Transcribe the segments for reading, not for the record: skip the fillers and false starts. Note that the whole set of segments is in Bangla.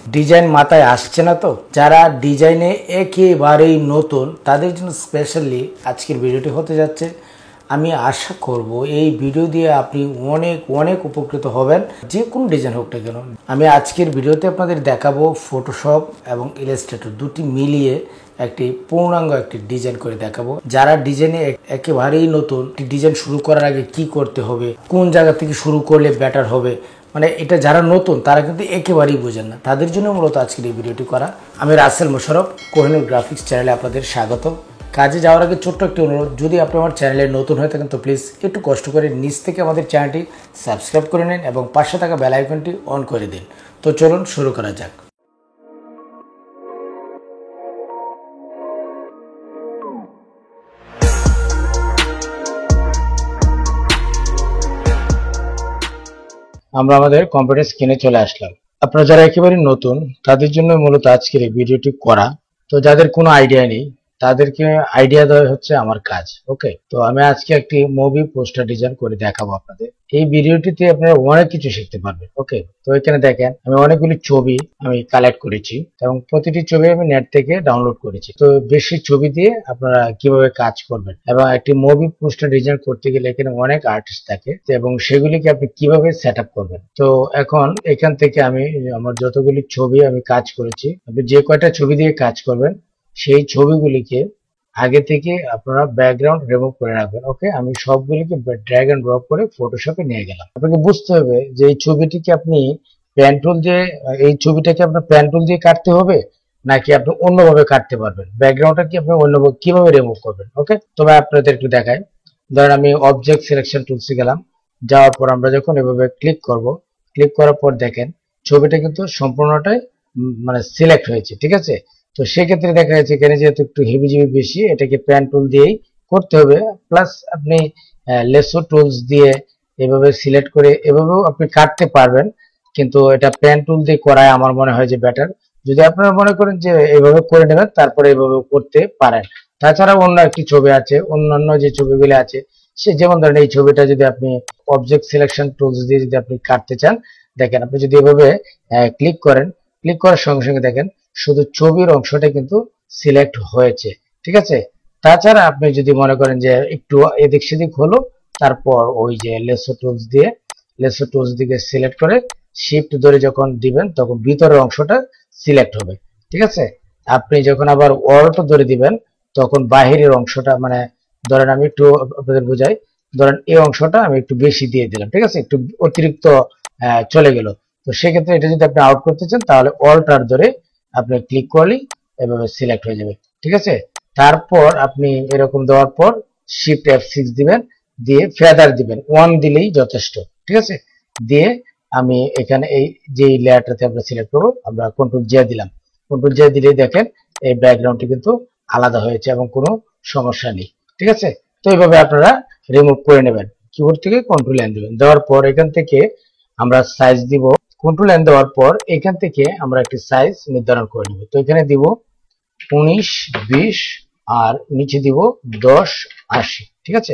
ডিজাইন মাথায় আসছে না তো, যারা ডিজাইনে একেবারেই নতুন তাদের জন্য স্পেশালি আজকের ভিডিওটি হতে যাচ্ছে। আমি আশা করব এই ভিডিও দিয়ে আপনি অনেক অনেক উপকৃত হবেন, যে কোনো ডিজাইন হোক না কেন। আমি আজকের ভিডিওতে আপনাদের দেখাবো ফটোশপ এবং ইলাস্ট্রেটর দুটি মিলিয়ে একটি পূর্ণাঙ্গ একটি ডিজাইন করে দেখাবো। যারা ডিজাইনে একেবারেই নতুন, ডিজাইন শুরু করার আগে কি করতে হবে, কোন জায়গা থেকে শুরু করলে বেটার হবে, মানে এটা যারা নতুন তারা কিন্তু একেবারেই বোঝেন না, তাদের জন্য মূলত আজকের এই ভিডিওটি করা। আমি রাসেল মোশাররফ, কোহিনুর গ্রাফিক্স চ্যানেলে আপনাদের স্বাগত। কাজে যাওয়ার আগে ছোট্ট একটি অনুরোধ, যদি আপনি আমার চ্যানেলে নতুন হয়ে থাকেন তো প্লিজ একটু কষ্ট করে নিচ থেকে আমাদের চ্যানেলটি সাবস্ক্রাইব করে নিন এবং পাশে থাকা বেল আইকনটি অন করে দিন। তো চলুন শুরু করা যাক। আমরা আমাদের কম্পিউটার স্ক্রিনে চলে আসলাম। আপনারা যারা একেবারে নতুন তাদের জন্য মূলত আজকের এই ভিডিওটি করা। তো যাদের কোনো আইডিয়া নেই তাদেরকে আইডিয়া দেওয়া হচ্ছে আমার কাজ। ওকে, তো আমি আজকে একটি মুভি পোস্টার ডিজাইন করে দেখাবো আপনাদের। এই ভিডিওটিতে আপনারা অনেক কিছু শিখতে পারবেন। ওকে, তো এখানে দেখেন আমি অনেকগুলি ছবি আমি কালেক্ট করেছি এবং প্রতিটি ছবি আমি নেট থেকে ডাউনলোড করেছি। তো বেশি ছবি দিয়ে আপনারা কিভাবে কাজ করবেন এবং একটি মুভি পোস্টার ডিজাইন করতে গেলে এখানে অনেক আর্টিস্ট থাকে এবং সেগুলিকে আপনি কিভাবে সেট আপ করবেন। তো এখন এখান থেকে আমি আমার যতগুলি ছবি আমি কাজ করেছি, আপনি যে কয়টা ছবি দিয়ে কাজ করবেন সেই ছবিগুলিকে আগে থেকে আপনারা ব্যাকগ্রাউন্ড রিমুভ করে রাখবেন। ওকে, আমি সবগুলিকে ড্র্যাগ এন্ড ড্রপ করে ফটোশপে নিয়ে গেলাম। আপনাকে বুঝতে হবে যে এই ছবিটিকে আপনি পেন টুল দিয়ে, এই ছবিটাকে আপনার পেন টুল দিয়ে কাটতে হবে নাকি আপনি অন্যভাবে কাটতে পারবেন, ব্যাকগ্রাউন্ডটা কি আপনি অন্যভাবে কিভাবে রিমুভ করবেন। ওকে, তবে আপনাদের একটু দেখাই। ধরেন আমি অবজেক্ট সিলেকশন টুলসে গেলাম, যাওয়ার পর আমরা যখন এভাবে ক্লিক করব, ক্লিক করার পর দেখেন ছবিটা কিন্তু সম্পূর্ণটাই মানে সিলেক্ট হয়েছে। ঠিক আছে, তো সেক্ষেত্রে দেখা যাচ্ছে এখানে যেহেতু একটু হেভিজিবি বেশি, এটাকে পেন টুল দিয়েই করতে হবে। প্লাস আপনি লেসো টুলস দিয়ে এভাবে সিলেক্ট করে এভাবেও আপনি কাটতে পারবেন, কিন্তু এটা পেন টুল দিয়ে করায় আমার মনে হয় যে বেটার। যদি আপনারা মনে করেন যে এভাবে করে নেবেন তারপরে এভাবে করতে পারেন। তাছাড়া অন্য একটি ছবি আছে, অন্যান্য যে ছবিগুলো আছে সে যেমন ধরেন এই ছবিটা যদি আপনি অবজেক্ট সিলেকশন টুলস দিয়ে যদি আপনি কাটতে চান, দেখেন আপনি যদি এভাবে ক্লিক করেন, ক্লিক করার সঙ্গে সঙ্গে দেখেন শুধু ছবির অংশটা কিন্তু সিলেক্ট হয়েছে। ঠিক আছে, তাছাড়া আপনি যদি মনে করেন যে একটু এদিক সেদিক হলো, তারপর ওই যে লেসো টুলস দিকে সিলেক্ট করে শিফট ধরে যখন দিবেন তখন ভিতরের অংশটা সিলেক্ট হবে। ঠিক আছে, আপনি যখন আবার অল্ট ধরে দিবেন তখন বাহিরের অংশটা, মানে ধরেন আমি একটু আপনাদের বোঝাই, ধরেন এই অংশটা আমি একটু বেশি দিয়ে দিলাম। ঠিক আছে, একটু অতিরিক্ত চলে গেল। তো সেক্ষেত্রে এটা যদি আপনি আউট করতে চান তাহলে অল্টার ধরে আপনি ক্লিক করলেই এভাবে সিলেক্ট হয়ে যাবে। ঠিক আছে, তারপর আপনি এরকম দেওয়ার পর শিফট F6 দিবেন, দিয়ে ফেদার দিবেন, 1 দিলেই যথেষ্ট। ঠিক আছে, দিয়ে আমি এখানে এই যে লেয়ারটাতে আমরা সিলেক্ট করবো, আমরা কন্ট্রোল জে দিলাম। কন্ট্রোল জে দিলেই দেখেন এই ব্যাকগ্রাউন্ডটি কিন্তু আলাদা হয়েছে এবং কোনো সমস্যা নেই। ঠিক আছে, তো এইভাবে আপনারা রিমুভ করে নেবেন। কিবোর্ড থেকে কন্ট্রোল এন দিবেন, দেওয়ার পর এখান থেকে আমরা সাইজ দিব। কন্ট্রোল এন দেওয়ার পর এখান থেকে আমরা একটি সাইজ নির্ধারণ করে নেব। তো এখানে দিব 19-20 আর নিচে দিব 10-80। ঠিক আছে,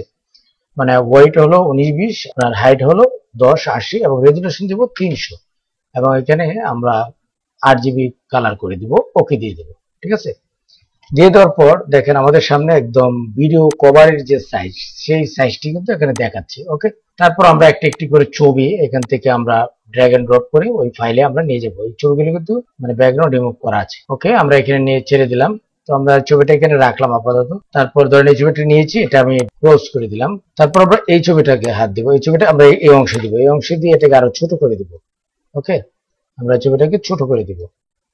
মানে ওয়েট হলো 19-20 আর হাইট হলো 10-80 এবং রেজুলেশন দিব 300 এবং এখানে আমরা RGB কালার করে দিব, ওকে দিয়ে দেব। ঠিক আছে, দিয়ে দেওয়ার পর দেখেন আমাদের সামনে একদম ভিডিও কভারের যে সাইজ, সেই সাইজটি কিন্তু এখানে দেখাচ্ছে। ওকে, তারপর আমরা একটি একটি করে ছবি এখান থেকে আমরা ড্র্যাগ এন্ড ড্রপ করে ওই ফাইলে আমরা নিয়ে যাবো। এই ছবিগুলো কিন্তু মানে ব্যাকগ্রাউন্ড রিমুভ করা আছে। ওকে, আমরা এখানে নিয়ে ছেড়ে দিলাম। তো আমরা ছবিটা এখানে রাখলাম আপাতত। তারপর ধরেন এই ছবিটা নিয়েছি, এটা আমি ক্লোজ করে দিলাম। তারপর আমরা এই ছবিটাকে হাত দিব, এই ছবিটা আমরা এই অংশে দিব, এই অংশে দিয়ে এটাকে আরো ছোট করে দিব। ওকে, আমরা ছবিটাকে ছোট করে দিব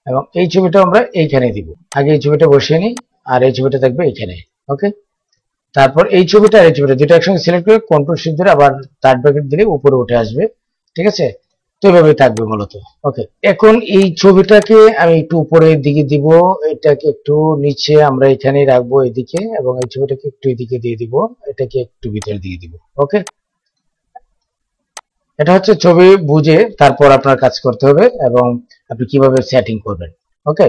এবং এই ছবিটা আমরা এইখানে দিব। আগে এই ছবিটা বসিয়ে নিই আর এই ছবিটা থাকবে এইখানে। ওকে, তারপর এই ছবিটা আর এই ছবিটা দুটো একসঙ্গে সিলেক্ট করে কন্ট্রোল শিফট ধরে আবার থার্ড ব্র্যাকেট দিলে উপরে উঠে আসবে। ঠিক আছে, তো এভাবে থাকবে মূলত। ওকে, এখন এই ছবিটাকে আমি একটু উপরের দিকে দিব, এটাকে একটু নিচে আমরা এখানে রাখবো এদিকে, এবং এই ছবিটাকে একটু এদিকে দিয়ে দিব, এটাকে একটু ভিতরে দিয়ে দিব। ওকে, এটা হচ্ছে ছবি বুঝে তারপর আপনার কাজ করতে হবে এবং আপনি কিভাবে সেটিং করবেন। ওকে,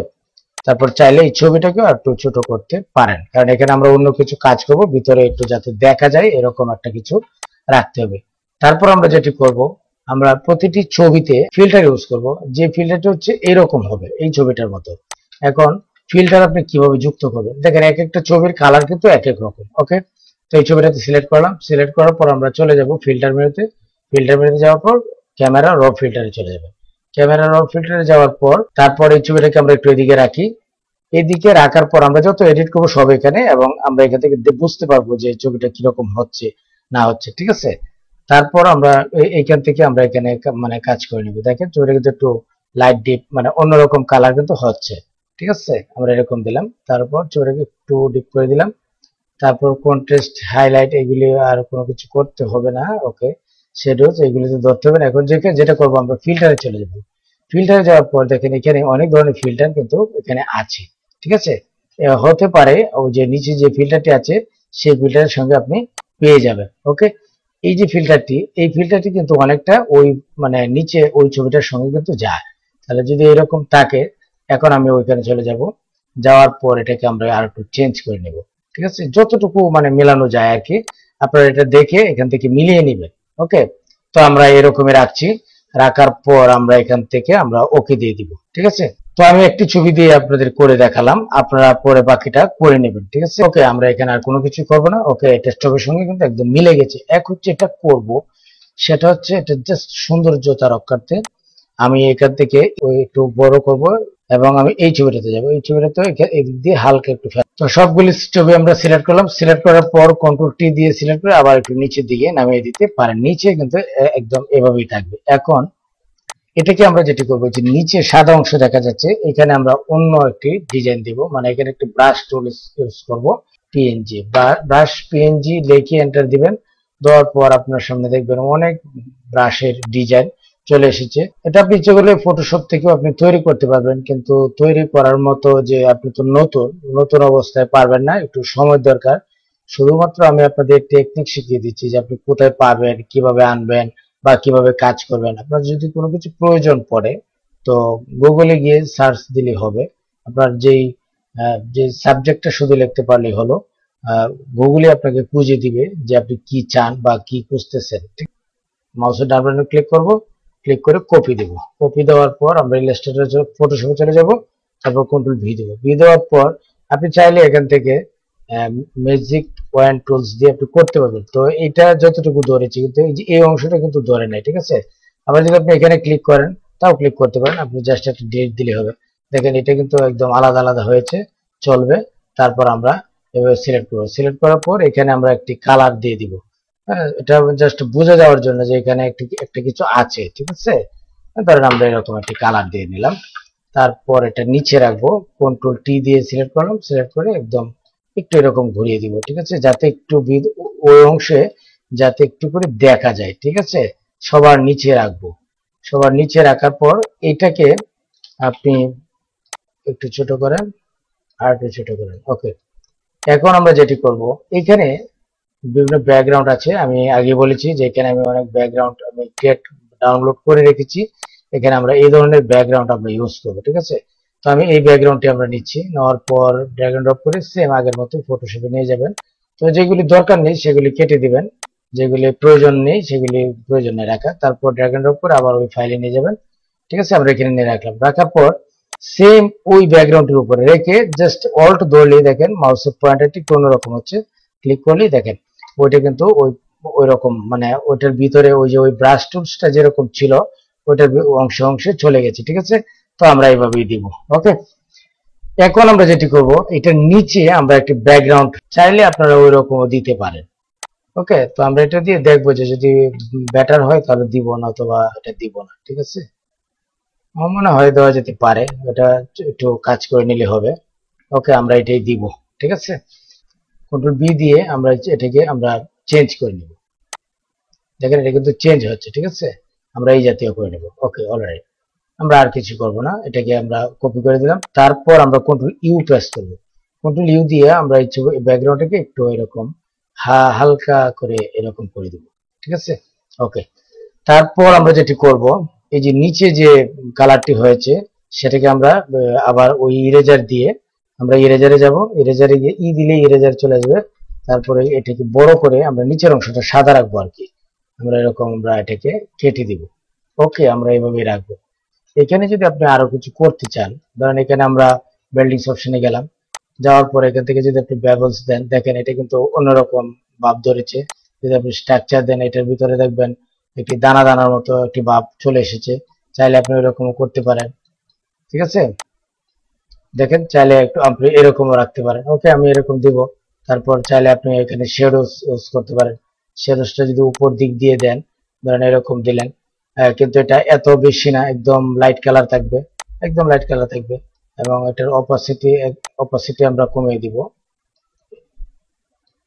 তারপর চাইলে এই ছবিটাকে একটু ছোট করতে পারেন, কারণ এখানে আমরা অন্য কিছু কাজ করব, ভিতরে একটু যাতে দেখা যায় এরকম একটা কিছু রাখতে হবে। তারপর আমরা যেটি করব, আমরা প্রতিটি ছবিতে ফিল্টার ইউজ করব, যে ফিল্টারটি হচ্ছে এরকম হবে এই ছবিটার মতো। এখন ফিল্টার আপনি কিভাবে যুক্ত করবেন, দেখেন এক একটা ছবির কালার কিন্তু এক এক রকম। ওকে, তো এই ছবিটাতে সিলেক্ট করলাম, সিলেক্ট করার পর আমরা চলে যাব ফিল্টার মেনুতে। ফিল্টার মেনুতে যাওয়ার পর ক্যামেরা র ফিল্টারে চলে যাবে। ক্যামেরা র ফিল্টারে যাওয়ার পর তারপর এই ছবিটাকে আমরা একটু এদিকে রাখি। এদিকে রাখার পর আমরা যত এডিট করবো সব এখানে, এবং আমরা এখান থেকে বুঝতে পারবো যে ছবিটা কিরকম হচ্ছে না হচ্ছে। ঠিক আছে, তারপর আমরা এইখান থেকে আমরা এখানে মানে কাজ করে নিব। দেখেন ছবিটা কিন্তু একটু লাইট ডিপ মানে অন্যরকম কালার কিন্তু হচ্ছে। ঠিক আছে, আমরা এরকম দিলাম, তারপর ছবিটাকে একটু ডিপ করে দিলাম, তারপর কন্ট্রাস্ট হাইলাইট এগুলি আর কোনো কিছু করতে হবে না। ওকে, শেডোজ এগুলিতে ধরতে হবে না। এখন যেটা করবো আমরা ফিল্টারে চলে যাব। ফিল্টারে যাওয়ার পর দেখেন এখানে অনেক ধরনের ফিল্টার কিন্তু এখানে আছে। ঠিক আছে, হতে পারে ওই যে নিচে যে ফিল্টারটি আছে সেই ফিল্টারের সঙ্গে আপনি পেয়ে যাবেন। ওকে, এই যে ফিল্টারটি, এই ফিল্টারটি কিন্তু অনেকটা ওই মানে নিচে ওই ছবিটার সঙ্গে কিন্তু যায়। তাহলে যদি এরকম থাকে, এখন আমি ওইখানে চলে যাব, যাওয়ার পর এটাকে আমরা আর একটু চেঞ্জ করে নেব। ঠিক আছে, যতটুকু মানে মেলানো যায় আর কি, আপনারা এটা দেখে এখান থেকে মিলিয়ে নেবেন। ওকে, তো আমরা এরকমই রাখছি। রাখার পর আমরা এখান থেকে আমরা ওকে দিয়ে দিব। ঠিক আছে, তো আমি একটি ছবি দিয়ে আপনাদের করে দেখালাম, আপনারা পরে বাকিটা করে নেবেন। ঠিক আছে, ওকে, আমরা এখানে আর কোনো কিছু করবো না। ওকে, ডেস্কটপের সঙ্গে কিন্তু একদম মিলে গেছে। এখন যেটা করব সেটা হচ্ছে এটা জাস্ট সৌন্দর্যতা রক্ষার্থে আমি এখান থেকে একটু বড় করব, এবং আমি এই ছবিটাতে যাবো। এই ছবিটাতে এদিক দিয়ে হালকা একটু তো সবগুলি ছবি আমরা সিলেক্ট করলাম। সিলেক্ট করার পর কন্ট্রোল টি দিয়ে সিলেক্ট করে আবার একটু নিচের দিকে নামিয়ে দিতে পারেন। নিচে কিন্তু একদম এভাবেই থাকবে। এখন এটাকে আমরা যেটি করবো যে নিচে সাদা অংশ দেখা যাচ্ছে, এখানে আমরা অন্য একটি ডিজাইন দিব, মানে এখানে একটি ব্রাশ টুল ইউজ করবো, পিএনজি বা ব্রাশ পিএনজি লিখে এন্টার দিবেন। দেওয়ার পর আপনার সামনে দেখবেন অনেক ব্রাশের ডিজাইন চলে এসেছে। এটা আপনি ইচ্ছে করলে ফটোশপ থেকেও আপনি তৈরি করতে পারবেন, কিন্তু তৈরি করার মতো যে আপনি তো নতুন নতুন অবস্থায় পারবেন না, একটু সময় দরকার। শুধুমাত্র আমি আপনাদের টেকনিক শিখিয়ে দিচ্ছি যে আপনি কোথায় পাবেন, কিভাবে আনবেন বা কিভাবে কাজ করবেন। আপনার যদি কোনো কিছু প্রয়োজন পড়ে তো গুগলে গিয়ে সার্চ দিলে হবে। আপনার যে সাবজেক্টটা শুধু লিখতে পারলেই হলো, গুগলে আপনাকে খুঁজে দিবে যে আপনি কি চান বা কি খুঁজতেছেন। ঠিক, মাউসের ডান বাটনে ক্লিক করব, ক্লিক করে কপি দেব। কপি দেওয়ার পর আমরা ইলাস্ট্রেটর ফটোশপে চলে যাব, তারপর কন্ট্রোল ভি দেব। ভি দেওয়ার পর আপনি চাইলে এখান থেকে ম্যাজিক পয়েন্ট টুলস দিয়ে আপনি করতে পারবেন। তো এটা যতটুকু ধরেছে, কিন্তু এই যে এই অংশটা কিন্তু ধরে নাই। ঠিক আছে, আবার যদি আপনি এখানে ক্লিক করেন তাও ক্লিক করতে পারেন, আপনি জাস্ট একটা ডিলিট দিলে হবে। দেখেন এটা কিন্তু একদম আলাদা আলাদা হয়েছে, চলবে। তারপর আমরা এভাবে সিলেক্ট করবো। সিলেক্ট করার পর এখানে আমরা একটি কালার দিয়ে দিব। হ্যাঁ, এটা জাস্ট বোঝা যাওয়ার জন্য যে এখানে একটা কিছু আছে। ঠিক আছে, ধরেন আমরা এরকম একটি কালার দিয়ে নিলাম। তারপর এটা নিচে রাখবো, কন্ট্রোল টি দিয়ে সিলেক্ট করলাম, সিলেক্ট করে একদম একটু এরকম ঘুরিয়ে দিব। ঠিক আছে, যাতে একটু ওই অংশে যাতে একটু করে দেখা যায়। ঠিক আছে, সবার নিচে রাখবো। সবার নিচে রাখার পর এটাকে আপনি একটু ছোট করেন আর একটু ছোট করেন। ওকে, এখন আমরা যেটি করব, এখানে বিভিন্ন ব্যাকগ্রাউন্ড আছে। আমি আগে বলেছি যে এখানে আমি অনেক ব্যাকগ্রাউন্ড আমি ডাউনলোড করে রেখেছি। এখানে আমরা এই ধরনের ব্যাকগ্রাউন্ড আমরা ইউজ করবো। ঠিক আছে, তো আমি এই ব্যাকগ্রাউন্ডটি আমরা নিচ্ছি, নেওয়ার পর ড্র্যাগ এন্ড ড্রপ করে সেম আগের মতো ফটোশপে নিয়ে যাবেন। তো যেগুলি দরকার নেই সেগুলি কেটে দিবেন, যেগুলি প্রয়োজন নেই সেগুলি প্রয়োজনে রাখা। তারপর ড্র্যাগ এন্ড ড্রপ করে আবার ওই ফাইলে নিয়ে যাবেন। ঠিক আছে, আমরা এখানে নিয়ে রাখলাম। রাখার পর সেম ওই ব্যাকগ্রাউন্ডের উপরে রেখে জাস্ট অল্ট ধরলেই দেখেন মাউসের পয়েন্টারটি একটু অন্যরকম হচ্ছে। ক্লিক করলেই দেখেন ওইটা কিন্তু ওই রকম মানে ওইটার ভিতরে ওই যে ওই ব্রাশ টুলসটা যেরকম ছিল ওইটার অংশে অংশে চলে গেছে। ঠিক আছে, তো আমরা এইভাবেই দিব। ওকে, এখন আমরা যেটি করব, এটার নিচে আমরা একটি ব্যাকগ্রাউন্ড চাইলে আপনারা ওই রকমও দিতে পারেন। ওকে, তো আমরা এটা দিয়ে দেখবো যে যদি বেটার হয় তাহলে দিব, না অথবা এটা দিব না। ঠিক আছে, আমার মনে হয় দেওয়া যেতে পারে, এটা একটু কাজ করে নিলে হবে। ওকে, আমরা এটাই দিব। ঠিক আছে, কন্ট্রোল বি দিয়ে আমরা এটাকে আমরা চেঞ্জ করে নিব। দেখেন এটা কিন্তু চেঞ্জ হচ্ছে। ঠিক আছে, আমরা এই জাতীয় করে নেব। ওকে, অলরাইট, আমরা আর কিছু করব না, এটাকে আমরা কপি করে দিলাম। তারপর আমরা কন্ট্রোল ইউ প্রেস করব। কন্ট্রোল ইউ দিয়ে আমরা এই ব্যাকগ্রাউন্ডটাকে একটু এরকম হালকা করে এরকম করে দিব। ঠিক আছে, ওকে, তারপর আমরা যেটি করব, এই যে নিচে যে কালারটি হয়েছে সেটাকে আমরা আবার ওই ইরেজার দিয়ে আমরা ইরেজারে যাব। ইরেজারে গিয়ে ই দিলে ইরেজার চলে আসবে। তারপরে এটাকে বড় করে আমরা নিচের অংশটা সাদা রাখবো আর কি। আমরা এরকম আমরা এটাকে কেটে দিব। ওকে, আমরা এইভাবেই রাখবো। এখানে যদি আপনি আরো কিছু করতে চান, ধরেন এখানে আমরা বিল্ডিংস অপশনে গেলাম, যাওয়ার পর এখান থেকে যদি আপনি বেবলস দেন, দেখেন এটা কিন্তু অন্যরকম ভাব ধরেছে। যদি আপনি স্ট্রাকচার দেন, এটার ভিতরে দেখবেন একটি দানা দানার মতো একটি ভাব চলে এসেছে। চাইলে আপনি এরকম করতে পারেন, ঠিক আছে। দেখেন, চাইলে একটু আপনি এরকমও রাখতে পারেন। ওকে, আমি এরকম দিব। তারপর চাইলে আপনি এখানে শেডোস ইউজ করতে পারেন। শেডোসটা যদি উপর দিক দিয়ে দেন, ধরেন এরকম দিলেন, কিন্তু এটা এত বেশি না, একদম লাইট কালার থাকবে, একদম লাইট কালার থাকবে। এবং এটার অপাসিটি আমরা কমিয়ে দিব,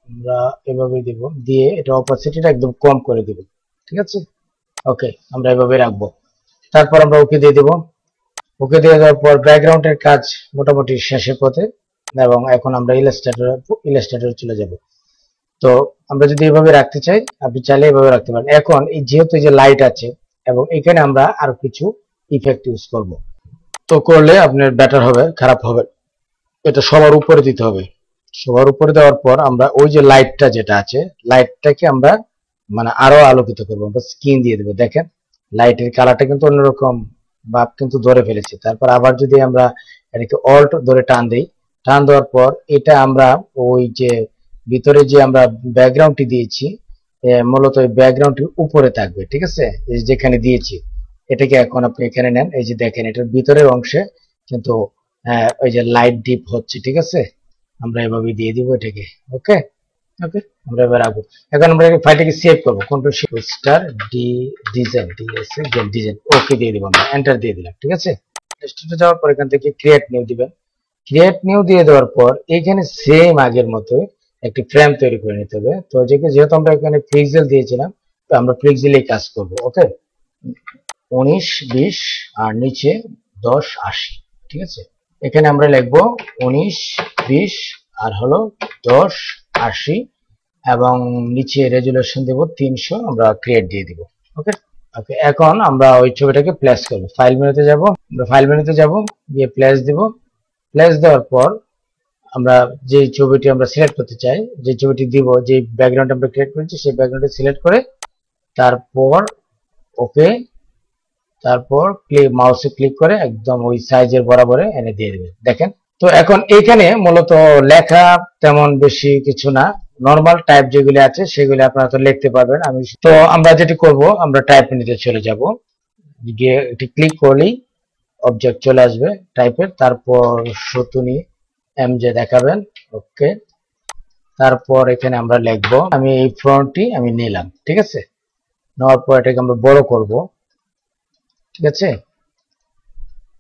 আমরা এভাবে দিব, দিয়ে এটা অপাসিটিটা একদম কম করে দিব, ঠিক আছে। ওকে, আমরা এভাবে রাখবো। তারপর আমরা ওকে দিয়ে দিব। ওকে দিয়ে দেওয়ার পর ব্যাকগ্রাউন্ডের কাজ মোটামুটি শেষের পথে, এবং এখন আমরা ইলাস্ট্রেটরে চলে যাব। তো আমরা যদি এভাবে রাখতে চাই, আপনি চাইলে এভাবে রাখতে পারেন। এখন এই যেহেতু এই যে লাইট আছে, এবং এখানে আমরা আরো কিছু ইফেক্ট ইউজ করব, তো করলে আপনার বেটার হবে, খারাপ হবে। এটা সবার উপরে দিতে হবে। সবার উপরে দেওয়ার পর আমরা ওই যে লাইটটা যেটা আছে, লাইটটাকে আমরা মানে আরো আলোকিত করবো, আমরা স্কিন দিয়ে দেবো। দেখেন, লাইটের কালারটা কিন্তু অন্যরকম ভাব কিন্তু ধরে ফেলেছি। তারপর আবার যদি আমরা এটাকে অল্ট ধরে টান দিই, টান দেওয়ার পর এটা আমরা ওই যে ভিতরে যে আমরা ব্যাকগ্রাউন্ডটি দিয়েছি, মূলত ওই ব্যাকগ্রাউন্ডটির উপরে থাকবে, ঠিক আছে, এই যেখানে দিয়েছি। এটাকে এখন আপনি এখানে নেন, এই যে দেখেন এটার ভিতরের অংশে কিন্তু ওই যে লাইট ডিপ হচ্ছে, ঠিক আছে। আমরা এভাবে দিয়ে দিব এটাকে। ওকে, ওকে, আমরা এবার রাখবো। এখন আমরা ফাইলটাকে সেভ করবো, control shift star D, design design, okay দিয়ে দিব, আমরা এন্টার দিয়ে দিলাম, ঠিক আছে। স্টুডিও যাওয়ার পর এখান থেকে ক্রিয়েট নিউ দিবেন। ক্রিয়েট নিউ দিয়ে দেওয়ার পর এখানে সেম আগের মতো একটি ফ্রেম তৈরি করে নিতে হবে। তো যেহেতু আমরা এখানে পিক্সেল দিয়েছিলাম, তো আমরা পিক্সেলেই কাজ করব। ওকে, 19, 20 আর নিচে 10, 80, ঠিক আছে। এখানে আমরা লিখবো 19, 20 আর হলো 10, 80, এবং নিচে রেজুলেশন দেব 300, আমরা ক্রিয়েট দিয়ে দিব। ওকে, ওকে, এখন আমরা ওই ছবিটাকে প্লেস করব। ফাইল মেনুতে যাব, আমরা ফাইল মেনুতে যাব, গিয়ে প্লেস দিব। প্লেস দেওয়ার পর আমরা যে ছবিটি আমরা সিলেক্ট করতে চাই, যে ছবিটি দিব, যে ব্যাকগ্রাউন্ড আমরা ক্রিয়েট করেছি, সেই ব্যাকগ্রাউন্ডে সিলেক্ট করে তারপর ওকে, তারপর মাউসে ক্লিক করে একদম ওই সাইজের বরাবরে এনে দিয়ে দেবেন। দেখেন, তো এখন এখানে মূলত লেখা তেমন বেশি কিছু না, নরমাল টাইপ যেগুলি আছে সেগুলি আপনারা তো লিখতে পারবেন। তো আমরা যেটি করব, আমরা টাইপ মেনুতে চলে যাব, গিয়ে এটি ক্লিক করলেই অবজেক্ট চলে আসবে টাইপের। তারপর সুতুনি এমজে দেখাবেন। ওকে, তারপর এখানে আমরা লিখবো, আমি এই ফন্টটি আমি নিলাম, ঠিক আছে। নেওয়ার পর এটাকে আমরা বড় করব, ঠিক আছে।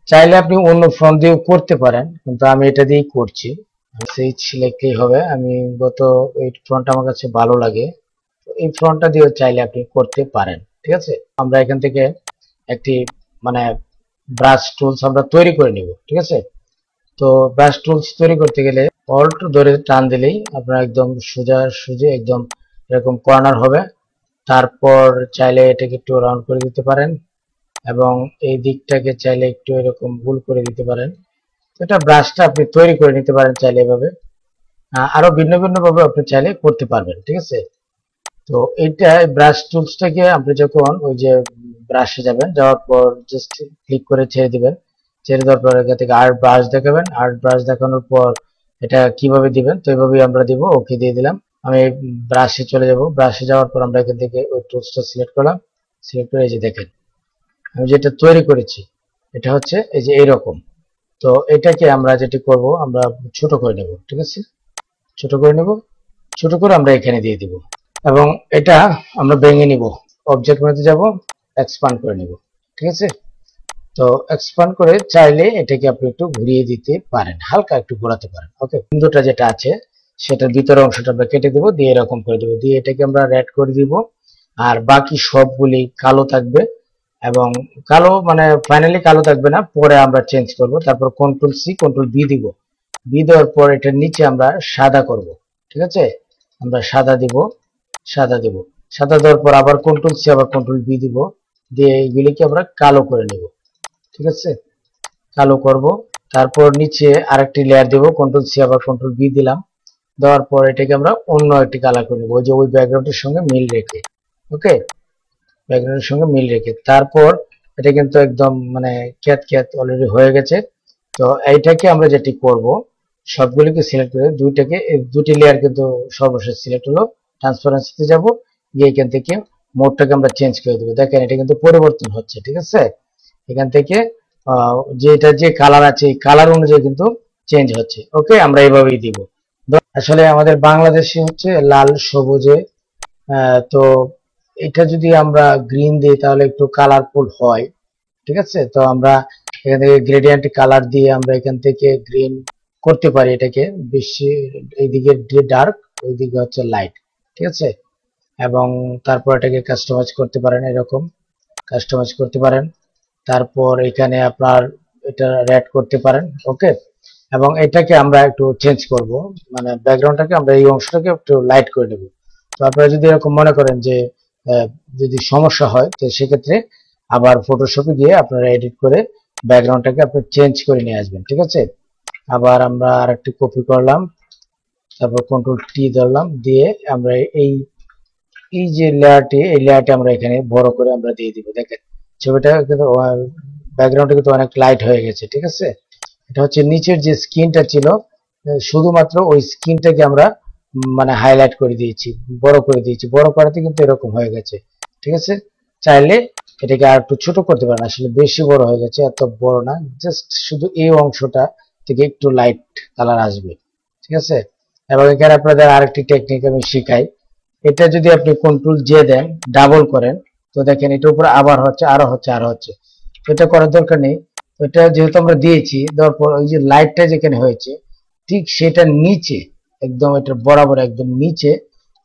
চাইলে আপনি অন্য ফন্ট দিয়েও করতে পারেন, কিন্তু আমি এটা দিয়েই করছি। সেই সিলেক্টই হবে। আমি এই ফন্ট আমার কাছে ভালো লাগে, এই ফন্টটা দিয়েও চাইলে আপনি করতে পারেন, ঠিক আছে। আমরা এখান থেকে একটি মানে ব্রাশ টুলস আমরা তৈরি করে নিব, ঠিক আছে। তো ব্রাশ টুলস তৈরি করতে গেলে অল্ট ধরে টান দিলেই আপনার একদম সোজা একদম এরকম কর্নার হবে। তারপর চাইলে এটাকে একটু রাউন্ড করে দিতে পারেন, এবং এই দিকটাকে চাইলে একটু এরকম ভুল করে দিতে পারেন। এটা ব্রাশটা আপনি তৈরি করে নিতে পারেন চাইলে এভাবে, আরো ভিন্ন ভিন্ন ভাবে আপনি চাইলে করতে পারবেন, ঠিক আছে। তো এইটা ব্রাশ টুলসটাকে আপনি যখন ওই যে ব্রাশে যাবেন, যাওয়ার পর জাস্ট ক্লিক করে ছেড়ে দিবেন। ছেড়ে দেওয়ার পর এখান থেকে আর্ট ব্রাশ দেখাবেন। আর্ট ব্রাশ দেখানোর পর এটা কিভাবে দিবেন, তো এইভাবেই আমরা দিব। ওকে দিয়ে দিলাম। আমি ব্রাশে চলে যাব। ব্রাশে যাওয়ার পর আমরা এখান থেকে ওই টুলসটা সিলেক্ট করলাম। সিলেক্ট করে এই যে দেখেন আমি যেটা তৈরি করেছি, এটা হচ্ছে এই যে এইরকম। তো এটাকে আমরা যেটি করব, আমরা ছোট করে নেব, ঠিক আছে। ছোট করে নেব, ছোট করে আমরা এখানে দিয়ে দিব, এবং এটা আমরা ভেঙে নিব। অবজেক্ট মেনুতে যাব, এক্সপান্ড করে নিব, ঠিক আছে। তো এক্সপান্ড করে চাইলে এটাকে আপনি একটু ঘুরিয়ে দিতে পারেন, হালকা একটু ঘোরাতে পারেন। ওকে, বিন্দুটা যেটা আছে সেটার ভিতরের অংশটা আমরা কেটে দেব, দিয়ে এরকম করে দেব, দিয়ে এটাকে আমরা রেড করে দিব। আর বাকি সবগুলি কালো থাকবে, এবং কালো মানে ফাইনালি কালো থাকবে না, পরে আমরা চেঞ্জ করব। তারপর কন্ট্রোল সি কন্ট্রোল বি দিব। বি দেওয়ার পর এটার নিচে আমরা সাদা করব, ঠিক আছে। আমরা সাদা দিব, সাদা দিব। সাদা দেওয়ার পর আবার কন্ট্রোল সি আবার কন্ট্রোল বি দিব, দিয়ে এইগুলিকে আমরা কালো করে নেব, ঠিক আছে। কালো করব। তারপর নিচে আরেকটি লেয়ার দেব, কন্ট্রোল সি আবার কন্ট্রোল বি দিলাম। দেওয়ার পর এটাকে আমরা অন্য একটি কালার করে নেব, ওই যে ওই ব্যাকগ্রাউন্ডের সঙ্গে মিল রেখে। ওকে, ব্যাকগ্রাউন্ডের সঙ্গে মিল রেখে। তারপর এটা কিন্তু একদম মানে ক্যাত ক্যাত অলরেডি হয়ে গেছে। তো এইটাকে আমরা যেটি করব, সবগুলিকে সিলেক্ট করে দুটি লেয়ার কিন্তু সর্বশেষ সিলেক্ট হলো। ট্রান্সপারেন্সিতে যাব, গিয়ে এখান থেকে মোডটাকে আমরা চেঞ্জ করে দেবো। দেখেন এটা কিন্তু পরিবর্তন হচ্ছে, ঠিক আছে। এখান থেকে যেটা যে কালার আছে এই কালার অনুযায়ী কিন্তু চেঞ্জ হচ্ছে। ওকে, আমরা এইভাবেই দিব। আসলে আমাদের বাংলাদেশে হচ্ছে লাল সবুজে, তো এটা যদি আমরা গ্রিন দিই তাহলে একটু কালারফুল হয়, ঠিক আছে। তো আমরা এখান থেকে গ্রেডিয়েন্ট কালার দিয়ে আমরা এখান থেকে গ্রিন করতে পারি এটাকে, বেশি এইদিকে ডার্ক ওইদিকে হচ্ছে লাইট, ঠিক আছে। এবং তারপর এটাকে কাস্টমাইজ করতে পারেন, এরকম কাস্টমাইজ করতে পারেন। তারপর এখানে আপনার এটা রেড করতে পারেন। ওকে, এবং এটাকে আমরা একটু চেঞ্জ করব, মানে ব্যাকগ্রাউন্ডটাকে আমরা এই অংশটাকে একটু লাইট করে দেব। তো আপনারা যদি এরকম মনে করেন যে যদি সমস্যা হয়, তো সেক্ষেত্রে আবার ফটোশপে গিয়ে আপনারা এডিট করে ব্যাকগ্রাউন্ডটাকে আপনি চেঞ্জ করে নিয়ে আসবেন, ঠিক আছে। আবার আমরা আরেকটি কপি করলাম, তারপর কন্ট্রোল টি ধরলাম, দিয়ে আমরা এই এই যে লেয়ারটি, এই লেয়ারটি আমরা এখানে বড় করে আমরা দিয়ে দিব। দেখেন ছবিটা কিন্তু ব্যাকগ্রাউন্ডটা কিন্তু অনেক লাইট হয়ে গেছে, ঠিক আছে। এটা হচ্ছে নিচের যে স্ক্রিনটা ছিল, শুধুমাত্র ওই স্ক্রিনটাকে আমরা মানে হাইলাইট করে দিয়েছি, বড় করে দিয়েছি। বড় করাতে কিন্তু এরকম হয়ে গেছে, ঠিক আছে। চাইলে এটাকে আর একটু ছোট করতে পারেন, আসলে বেশি বড় হয়ে গেছে, এত বড় না, জাস্ট শুধু এই অংশটা থেকে একটু লাইট কালার আসবে, ঠিক আছে। এবং এখানে আপনাদের আরেকটি টেকনিক আমি শিখাই। এটা যদি আপনি কন্ট্রোল জে দেন, ডাবল করেন, তো দেখেন এটার উপরে আবার হচ্ছে, আরো হচ্ছে, আরো হচ্ছে। এটা করার দরকার নেই। এটা যেহেতু আমরা দিয়েছি, দেওয়ার পর ওই যে লাইটটা যেখানে হয়েছে ঠিক সেটার নিচে, একদম এটা বরাবর একদম নিচে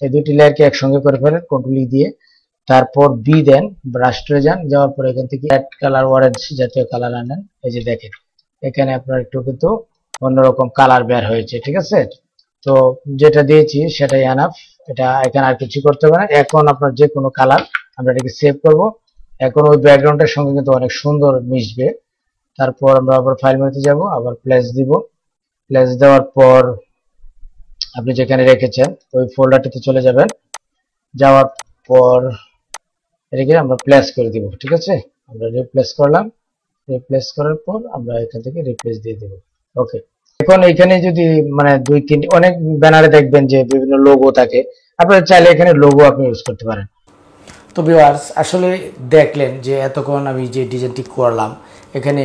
এই দুটি লেয়ারকে একসঙ্গে করে ফেলেন কন্ট্রোল দিয়ে। তারপর বি দেন, ব্রাশে যান, যাওয়ার পর এখান থেকে রেড কালার, অরেঞ্জ জাতীয় কালার আনেন। এই যে দেখেন এখানে আপনার একটু কিন্তু অন্যরকম কালার বের হয়েছে, ঠিক আছে। তো যেটা দিয়েছি সেটাই এনাফ, এটা এখানে আর কিছু করতে হবে না। এখন আপনার যে কোনো কালার আমরা এটাকে সেভ করব। এখন ওই ব্যাকগ্রাউন্ডের সঙ্গে কিন্তু অনেক সুন্দর মিশবে। তারপর আমরা আবার ফাইল মেনুতে যাব, আবার প্লেস দিব। প্লেস দেওয়ার পর আপনি যেখানে রেখেছেন ওই ফোল্ডারটিতে চলে যাবেন। যাওয়ার পর এটাকে আমরা প্লেস করে দিব, ঠিক আছে। আমরা রিপ্লেস করলাম, রিপ্লেস করার পর আমরা এখান থেকে রিপ্লেস দিয়ে দেব। ওকে, এখন এখানে যদি মানে দুই তিনটি অনেক ব্যানারে দেখবেন যে বিভিন্ন লোগো থাকে, আপনারা চাইলে এখানে লোগো আপনি ইউজ করতে পারেন। তো ভিউয়ার্স, আসলে দেখলেন যে এতক্ষণ আমি যে ডিজাইনটি করলাম, এখানে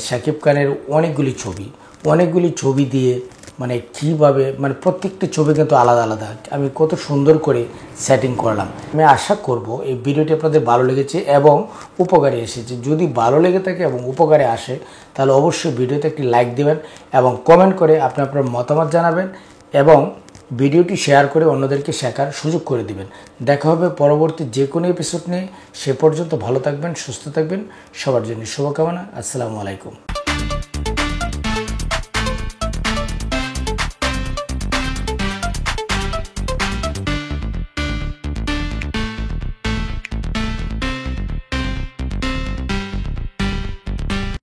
শাকিব খানের অনেকগুলি ছবি দিয়ে মানে কিভাবে মানে প্রত্যেকটি ছবি কিন্তু আলাদা আলাদা আমি কত সুন্দর করে সেটিং করলাম। আমি আশা করব এই ভিডিওটি আপনাদের ভালো লেগেছে এবং উপকারে এসেছে। যদি ভালো লেগে থাকে এবং উপকারে আসে তাহলে অবশ্যই ভিডিওতে একটি লাইক দিবেন এবং কমেন্ট করে আপনি আপনার মতামত জানাবেন এবং ভিডিওটি শেয়ার করে অন্যদেরকে শেখার সুযোগ করে দিবেন। দেখা হবে পরবর্তী যে কোনো এপিসোড নিয়ে। সে পর্যন্ত ভালো থাকবেন, সুস্থ থাকবেন। সবার জন্য শুভকামনা। আসসালামু আলাইকুম।